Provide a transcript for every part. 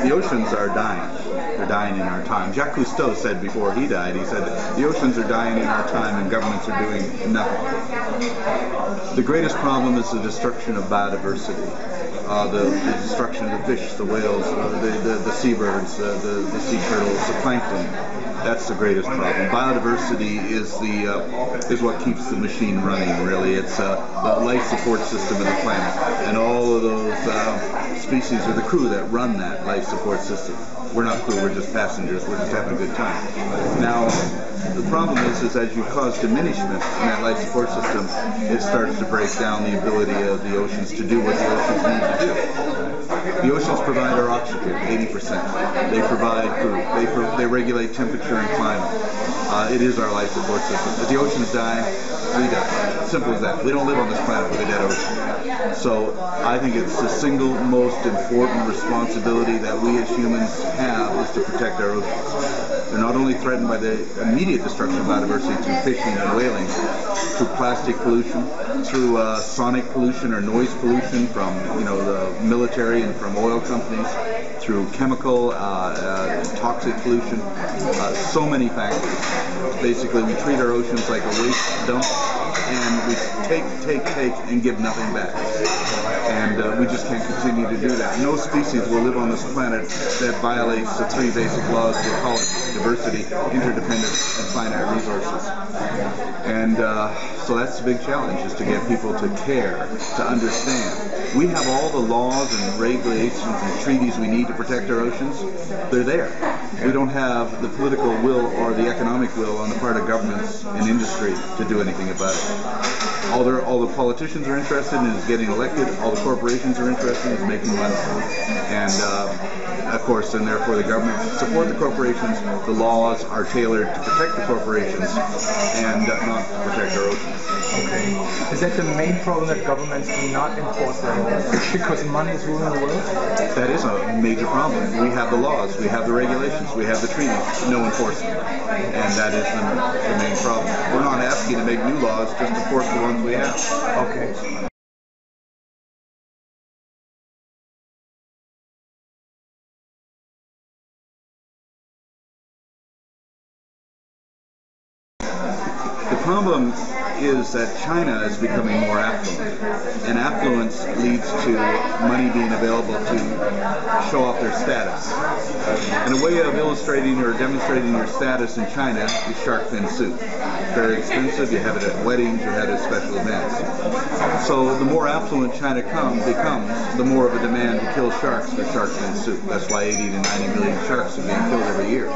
The oceans are dying. They're dying in our time. Jacques Cousteau said before he died, he said, the oceans are dying in our time and governments are doing nothing. The greatest problem is the destruction of biodiversity. The destruction of the fish, the whales, the seabirds, the sea turtles, the plankton. That's the greatest problem. Biodiversity is what keeps the machine running, really. It's the life support system of the planet. And all of those species are the crew that run that life support system. We're not crew, we're just passengers, we're just having a good time. Now, the problem is as you cause diminishment in that life support system, it starts to break down the ability of the oceans to do what the oceans need to do. The oceans provide our oxygen, 80%. They provide food. They regulate temperature and climate. It is our life support system. If the oceans die, we die. Simple as that. We don't live on this planet with a dead ocean. So I think it's the single most important responsibility that we as humans have is to protect our oceans. They're not only threatened by the immediate destruction of biodiversity through fishing and whaling, through plastic pollution, through sonic pollution or noise pollution from the military and from oil companies, through chemical, toxic pollution, so many factors. Basically, we treat our oceans like a waste dump, and we take, and give nothing back. And we just can't continue to do that. No species will live on this planet that violates the three basic laws of ecology: diversity, interdependence, and finite resources. And so that's the big challenge, is to get people to care, to understand. We have all the laws and regulations and treaties we need to protect our oceans. They're there. We don't have the political will or the economic will on the part of governments and industry to do anything about it. All the politicians are interested in is getting elected. All the corporations are interested in is making money. And of course, and therefore the government support the corporations. The laws are tailored to protect the corporations and not to protect our oceans. Okay. Is that the main problem, that governments do not enforce their laws because money is ruling the world? That is a major problem. We have the laws, we have the regulations, we have the treaties, no enforcement. And that is the main problem. We're not asking to make new laws, just enforce the ones we have. Okay. The problem is that China is becoming more affluent, and affluence leads to money being available to show off their status. And a way of illustrating or demonstrating your status in China is shark fin soup. Very expensive, you have it at weddings, you have it at special events. So the more affluent China becomes, the more of a demand to kill sharks for shark fin soup. That's why 80 to 90 million sharks are being killed every year.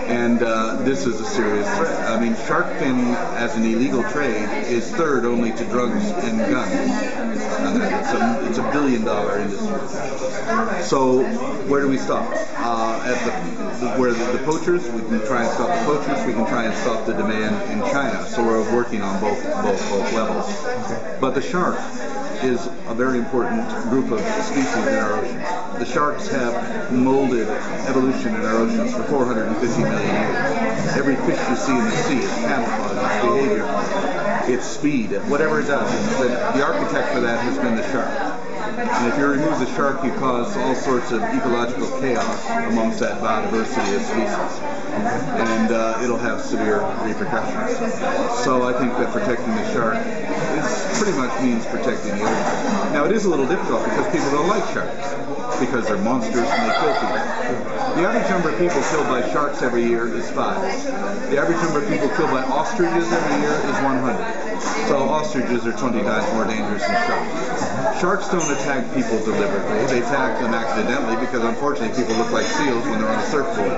And this is a serious threat. I mean, shark fin as an illegal trade is third only to drugs and guns. It's $1 billion industry. So where do we stop? Where the poachers, we can try and stop the poachers, we can try and stop the demand in China. So we're working on both levels. But the shark is a very important group of species in our oceans. The sharks have molded evolution in our oceans for 450 million years. Every fish you see in the sea is camouflage, its behavior, its speed, whatever it does. The architect for that has been the shark. And if you remove the shark, you cause all sorts of ecological chaos amongst that biodiversity of species. And it'll have severe repercussions. So I think that protecting the shark pretty much means protecting the ocean. Now it is a little difficult because people don't like sharks, because they're monsters and they kill people. The average number of people killed by sharks every year is 5. The average number of people killed by ostriches every year is 100. So ostriches are 20 times more dangerous than sharks. Sharks don't attack people deliberately. They attack them accidentally because unfortunately people look like seals when they're on a surfboard.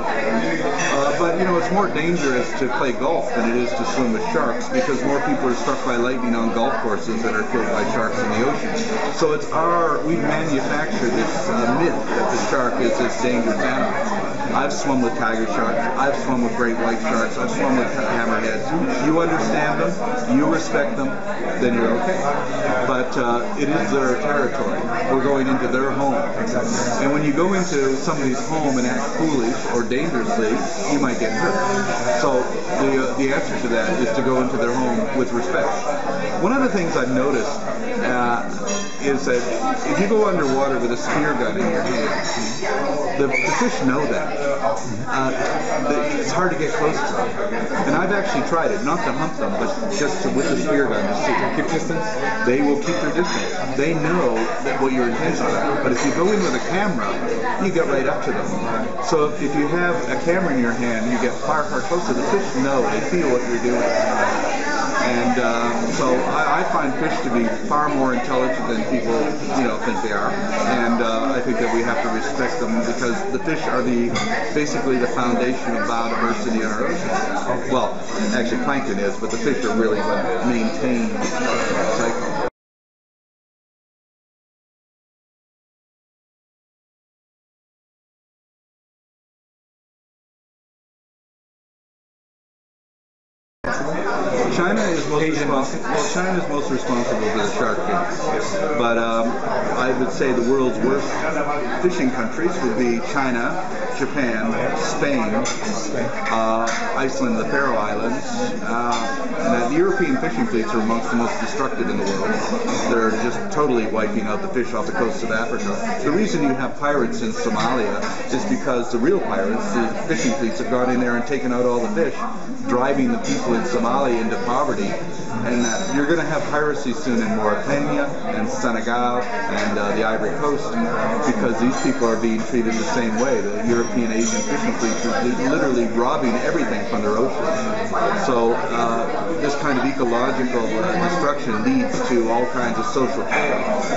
But it's more dangerous to play golf than it is to swim with sharks, because more people are struck by lightning on golf courses that are killed by sharks in the ocean. So we've manufactured this myth that the shark is this dangerous animal. I've swum with tiger sharks, I've swum with great white sharks, I've swum with hammerheads. You understand them, you respect them, then you're okay. But it is their territory. We're going into their home. And when you go into somebody's home and act foolish or dangerously, you might get hurt. So the answer to that is to go into their home with respect. One of the things I've noticed is that if you go underwater with a spear gun in your hand, the fish know that. It's hard to get close to them. And I've actually tried it, not to hunt them, but just with the spear gun to see. Keep distance? They will keep their distance. They know that what your intentions are. But if you go in with a camera, you get right up to them. So if you have a camera in your hand, you get far, far closer. The fish know, they feel what you're doing. And so I find fish to be far more intelligent than people, think they are. And I think that we have to respect them because the fish are basically the foundation of biodiversity in our oceans. Well, actually plankton is, but the fish are really what maintain the cycle. China is most responsible for the shark fins. But I would say the world's worst fishing countries would be China, Japan, Spain, Iceland, the Faroe Islands. And the European fishing fleets are amongst the most destructive in the world. They're just totally wiping out the fish off the coast of Africa. The reason you have pirates in Somalia is because the real pirates, the fishing fleets, have gone in there and taken out all the fish, driving the people in Somalia into poverty. And you're going to have piracy soon in Mauritania and Senegal and the Ivory Coast because these people are being treated the same way. The European Asian fishing fleets are literally robbing everything from their oceans. So this kind of ecological destruction leads to all kinds of social chaos.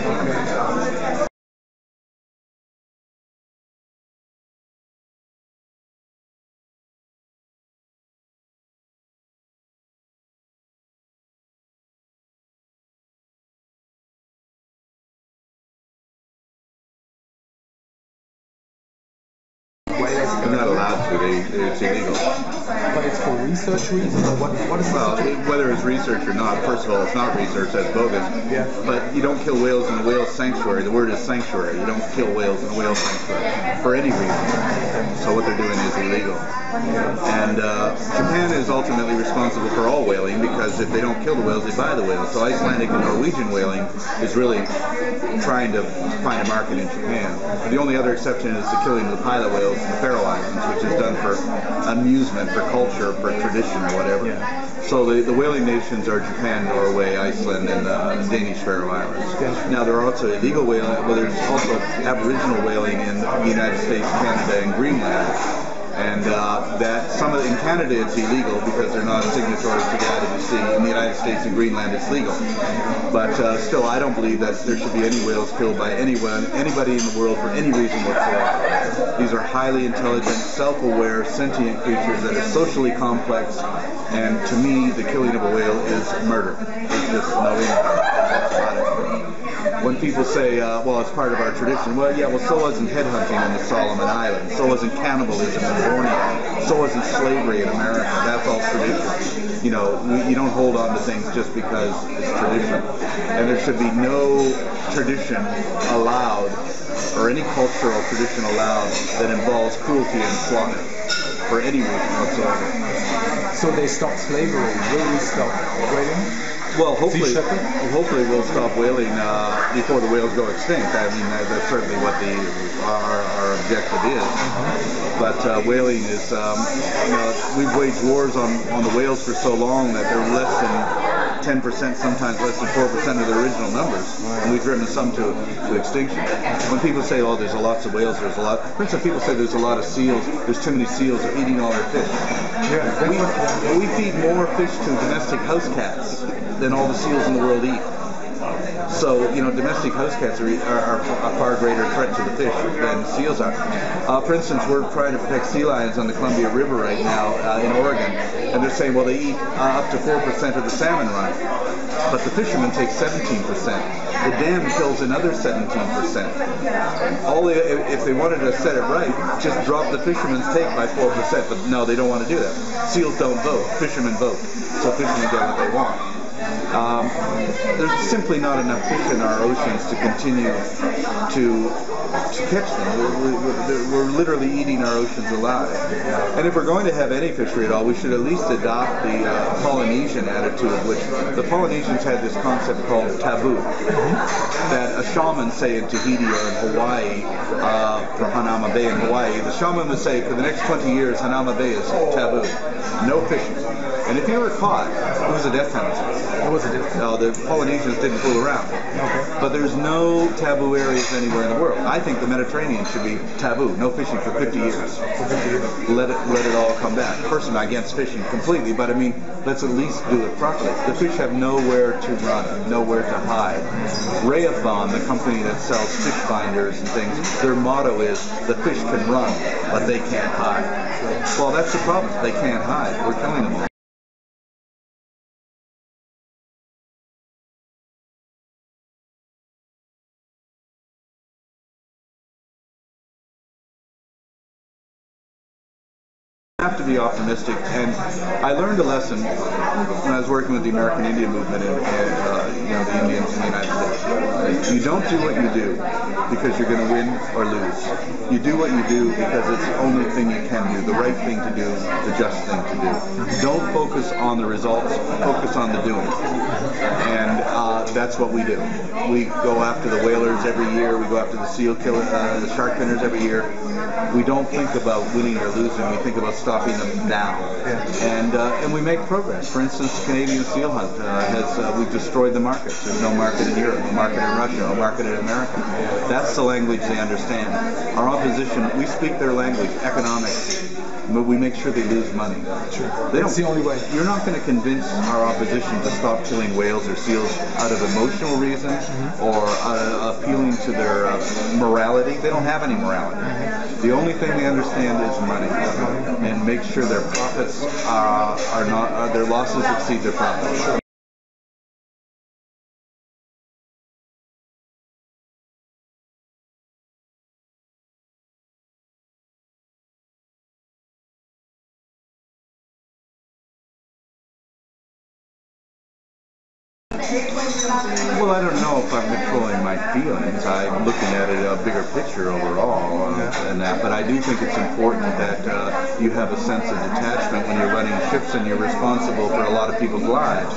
They're not allowed to. It's illegal. But it's for research reasons, or what is whether it's research or not, first of all, it's not research, that's bogus. Yeah. But you don't kill whales in a whale sanctuary. The word is sanctuary. You don't kill whales in a whale sanctuary for any reason. So what they're doing is illegal. And Japan is ultimately responsible for all whaling because if they don't kill the whales, they buy the whales. So Icelandic and Norwegian whaling is really trying to find a market in Japan. The only other exception is the killing of the pilot whales in the Faroe Islands, which is done for amusement, for culture, for tradition, or whatever. Yeah. So the whaling nations are Japan, Norway, Iceland, and the Danish Faroe Islands. Now there are also illegal whaling, well there's also Aboriginal whaling in the United States, Canada, and Greenland. And in Canada it's illegal because they're not signatories to the IWC. In the United States and Greenland it's legal. But still, I don't believe that there should be any whales killed by anybody in the world for any reason whatsoever. These are highly intelligent, self-aware, sentient creatures that are socially complex. And to me, the killing of a whale is murder. It's just no about it. When people say, well, it's part of our tradition, well, yeah, well, so wasn't headhunting in the Solomon Islands, so wasn't cannibalism in Borneo, so wasn't slavery in America. That's all tradition. You don't hold on to things just because it's tradition. And there should be no tradition allowed, or any cultural tradition allowed, that involves cruelty and slaughter, for any reason whatsoever. So they stopped slavery. Will we stop whaling? Well, hopefully we'll stop whaling before the whales go extinct. I mean, that's certainly what our objective is. But whaling is, we've waged wars on the whales for so long that they're less than 10%, sometimes less than 4% of their original numbers, and we've driven some to extinction. When people say, oh, there's lots of whales, there's a lot. For instance, people say there's a lot of seals. There's too many seals are eating all their fish. Yeah, we feed more fish to domestic house cats than all the seals in the world eat. So, domestic house cats are a far greater threat to the fish than seals are. For instance, we're trying to protect sea lions on the Columbia River right now in Oregon, and they're saying, well, they eat up to 4% of the salmon run, but the fishermen take 17%. The dam kills another 17%. If they wanted to set it right, just drop the fishermen's take by 4%, but no, they don't want to do that. Seals don't vote, fishermen vote, so fishermen get what they want. There's simply not enough fish in our oceans to continue to catch them. We're literally eating our oceans alive. And if we're going to have any fishery at all, we should at least adopt the Polynesian attitude, which the Polynesians had this concept called taboo, that a shaman, say in Tahiti or in Hawaii, for Hanauma Bay in Hawaii, the shaman would say, for the next 20 years, Hanauma Bay is taboo, no fishing. And if you were caught, it was a death penalty. It was a death penalty. No, the Polynesians didn't fool around. Okay. But there's no taboo areas anywhere in the world. I think the Mediterranean should be taboo, no fishing for 50 years. Let it all come back. First, I'm not against fishing completely, but I mean, let's at least do it properly. The fish have nowhere to run, nowhere to hide. Rayathon, the company that sells fish finders and things, their motto is, the fish can run, but they can't hide. Well, that's the problem. They can't hide. We're killing them all. Have to be optimistic, and I learned a lesson when I was working with the American Indian movement and the Indians in the United States. You don't do what you do because you're going to win or lose. You do what you do because it's the only thing you can do, the right thing to do, the just thing to do. Don't focus on the results, focus on the doing. And that's what we do. We go after the whalers every year, we go after the seal killer, the shark finners every year. We don't think about winning or losing, we think about stopping them now. And we make progress. For instance, the Canadian seal hunt we've destroyed the markets. There's no market in Europe, no market in Russia, no market in America. That's the language they understand. Our opposition, we speak their language, economics, but we make sure they lose money. That's the only way. You're not going to convince our opposition to stop killing whales or seals out of emotional reasons or appealing to their morality. They don't have any morality. The only thing they understand is money, and make sure their profits are not their losses exceed their profits. Well, I don't know if I'm controlling my feelings. I'm looking at it a bigger picture overall and that, but I do think it's important that you have a sense of detachment when you're running ships and you're responsible for a lot of people's lives.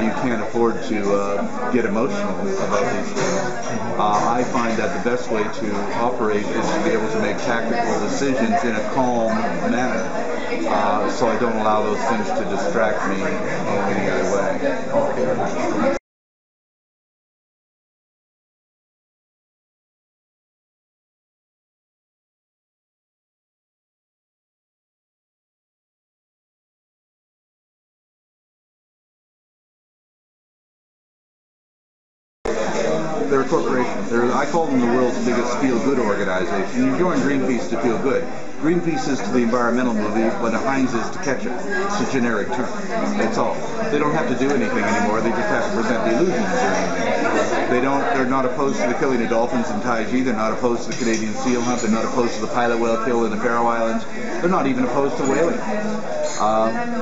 You can't afford to get emotional about these things. I find that the best way to operate is to be able to make tactical decisions in a calm manner, so I don't allow those things to distract me in any other way. They're a corporation. I call them the world's biggest feel-good organization. You join Greenpeace to feel good. Greenpeace is to the environmental movement what Heinz is to ketchup. It's a generic term. That's all. They don't have to do anything anymore. They just have to present the illusion of doing anything. They're not opposed to the killing of dolphins in Taiji. They're not opposed to the Canadian seal hunt. They're not opposed to the pilot whale kill in the Faroe Islands. They're not even opposed to whaling.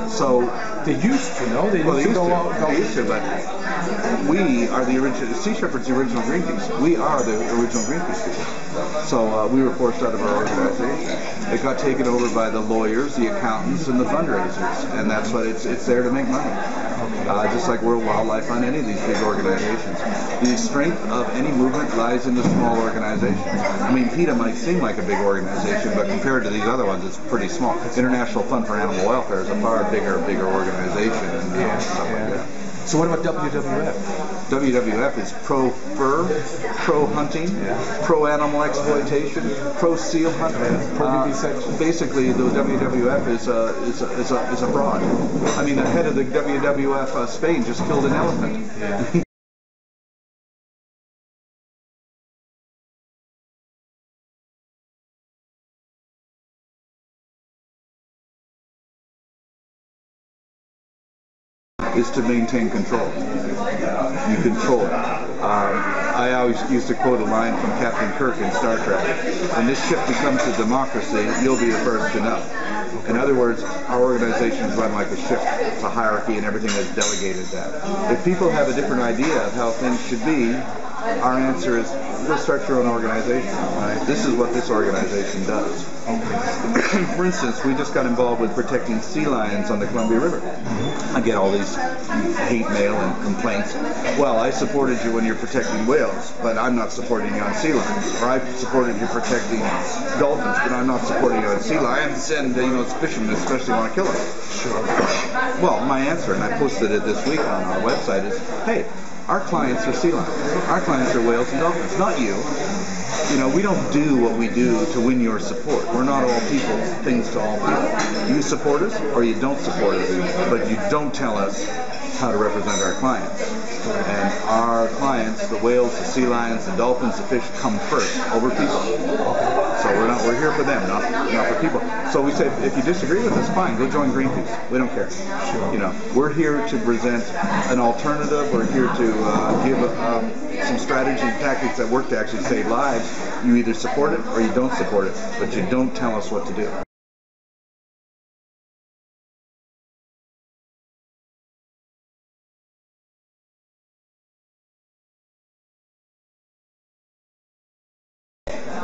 So they used to, no? They used to, but we are the original. Sea Shepherd's the original Greenpeace. We are the original Greenpeace people. So we were forced out of our organization. It got taken over by the lawyers, the accountants, and the fundraisers, and that's what it's there to make money. Just like World Wildlife Fund, any of these big organizations. The strength of any movement lies in the small organizations. I mean, PETA might seem like a big organization, but compared to these other ones, it's pretty small. International Fund for Animal Welfare is a far bigger organization. And stuff like that. So what about WWF? WWF is pro-fur, pro-hunting, pro-animal exploitation, pro-seal hunting. Pro-vivisection. Basically, the WWF is a fraud. I mean, the head of the WWF Spain just killed an elephant. Is to maintain control. You control it. I always used to quote a line from Captain Kirk in Star Trek. When this ship becomes a democracy, you'll be the first to know. In other words, our organizations run like a ship. It's a hierarchy and everything is delegated that. If people have a different idea of how things should be, our answer is go start your own organization. Right? This is what this organization does. For instance, we just got involved with protecting sea lions on the Columbia River. I get all these hate mail and complaints. Well, I supported you when you're protecting whales, but I'm not supporting you on sea lions. Or I supported you protecting dolphins, but I'm not supporting you on sea lions. And fishermen especially want to kill them. Sure. Well, my answer, and I posted it this week on our website, is, hey, our clients are sea lions. Our clients are whales and dolphins, not you. We don't do what we do to win your support. We're not all people, things to all people. You support us or you don't support us, but you don't tell us how to represent our clients. And our clients, the whales, the sea lions, the dolphins, the fish, come first over people. So we're here for them, not for people. So we say, if you disagree with us, fine, go join Greenpeace. We don't care. We're here to present an alternative. We're here to give some strategy and tactics that work to actually save lives. You either support it or you don't support it, but you don't tell us what to do.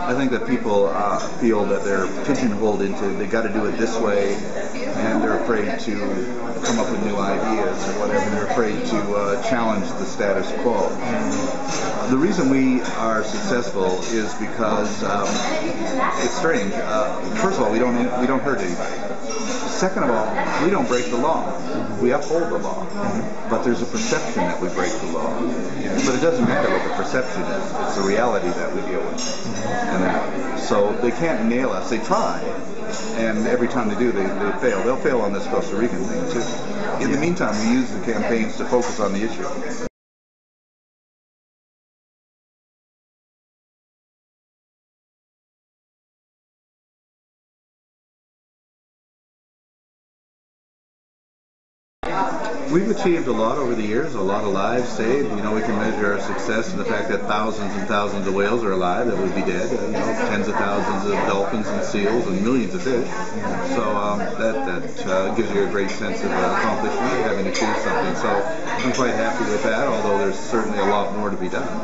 I think that people feel that they're pigeonholed into, they got to do it this way, and they're afraid to come up with new ideas or whatever. They're afraid to challenge the status quo. The reason we are successful is because it's strange. First of all, we don't hurt anybody. Second of all, we don't break the law. We uphold the law. But there's a perception that we break the law. But it doesn't matter what the perception is. It's the reality that we deal with. So they can't nail us. They try. And every time they do, they fail. They'll fail on this Costa Rican thing, too. In the meantime, we use the campaigns to focus on the issue. We've achieved a lot over the years, a lot of lives saved. We can measure our success in the fact that thousands and thousands of whales are alive that would be dead. Tens of thousands of dolphins and seals and millions of fish. So that gives you a great sense of accomplishment, having achieved something. So I'm quite happy with that, although there's certainly a lot more to be done.